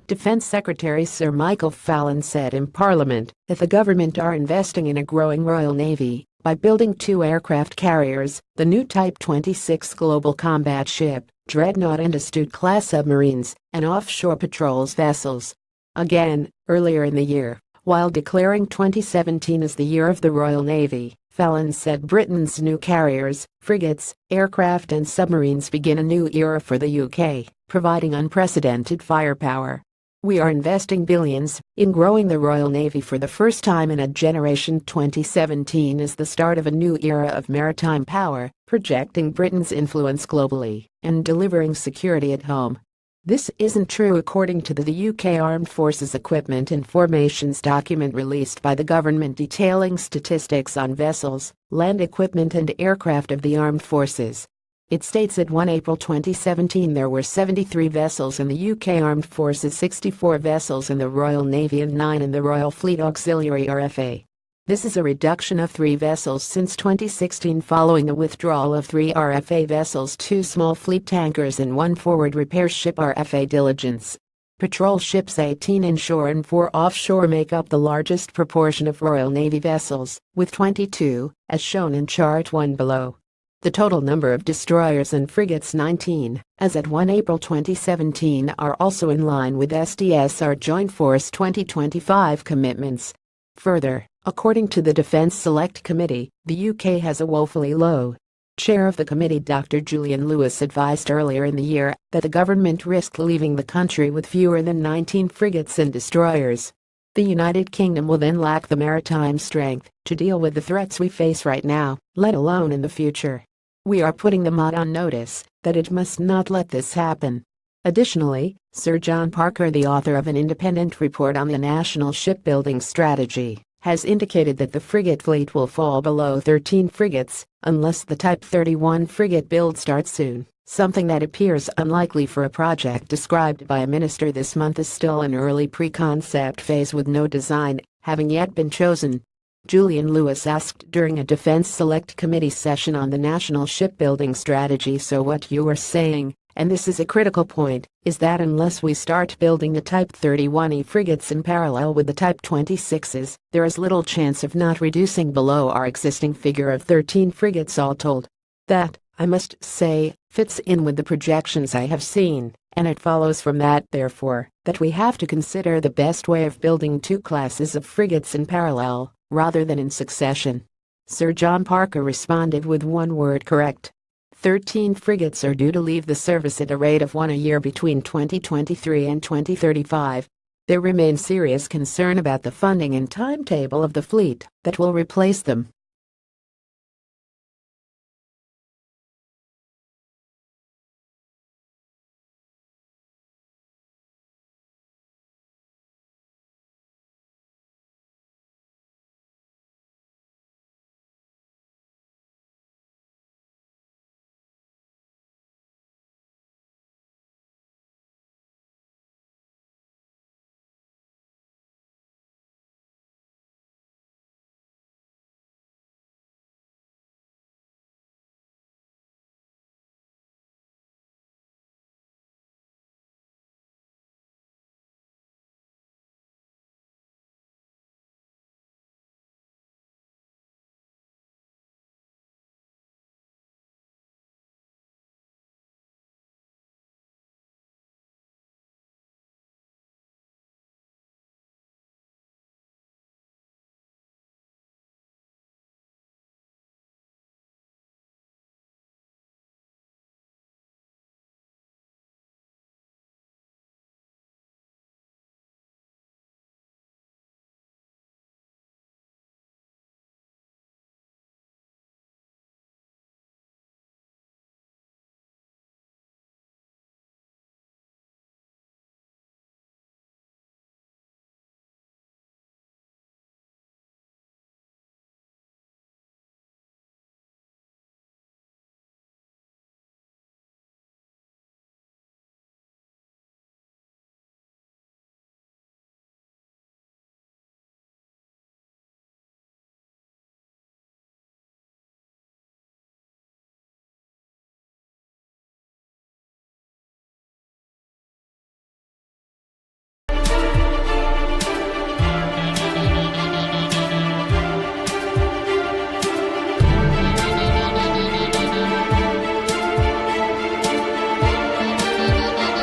Defense Secretary Sir Michael Fallon said in Parliament that the government are investing in a growing Royal Navy by building 2 aircraft carriers, the new Type 26 Global Combat Ship, Dreadnought and Astute-class submarines, and offshore patrols vessels. Again, earlier in the year, while declaring 2017 as the year of the Royal Navy, Fallon said Britain's new carriers, frigates, aircraft and submarines begin a new era for the UK, providing unprecedented firepower. We are investing billions in growing the Royal Navy for the first time in a generation. 2017 is the start of a new era of maritime power, projecting Britain's influence globally and delivering security at home. This isn't true according to the UK Armed Forces Equipment and Formations document released by the government detailing statistics on vessels, land equipment and aircraft of the armed forces. It states that 1 April 2017 there were 73 vessels in the UK Armed Forces, 64 vessels in the Royal Navy and 9 in the Royal Fleet Auxiliary RFA. This is a reduction of 3 vessels since 2016 following the withdrawal of 3 RFA vessels, 2 small fleet tankers and 1 forward repair ship RFA Diligence. Patrol ships 18 inshore and 4 offshore make up the largest proportion of Royal Navy vessels, with 22, as shown in Chart 1 below. The total number of destroyers and frigates, 19, as at 1 April 2017, are also in line with SDSR Joint Force 2025 commitments. Further, according to the Defence Select Committee, the UK has a woefully low. Chair of the committee Dr. Julian Lewis advised earlier in the year that the government risked leaving the country with fewer than 19 frigates and destroyers. The United Kingdom will then lack the maritime strength to deal with the threats we face right now, let alone in the future. We are putting the MOD on notice that it must not let this happen. Additionally, Sir John Parker, the author of an independent report on the national shipbuilding strategy, has indicated that the frigate fleet will fall below 13 frigates unless the Type 31 frigate build starts soon, something that appears unlikely for a project described by a minister this month as still in early pre-concept phase with no design having yet been chosen. Julian Lewis asked during a Defense Select Committee session on the national shipbuilding strategy, so what you are saying, and this is a critical point, is that unless we start building the Type 31E frigates in parallel with the Type 26s, there is little chance of not reducing below our existing figure of 13 frigates all told. That, I must say, fits in with the projections I have seen, and it follows from that, therefore, that we have to consider the best way of building 2 classes of frigates in parallel, rather than in succession. Sir John Parker responded with one word: correct. 13 frigates are due to leave the service at a rate of 1 a year between 2023 and 2035. There remains serious concern about the funding and timetable of the fleet that will replace them.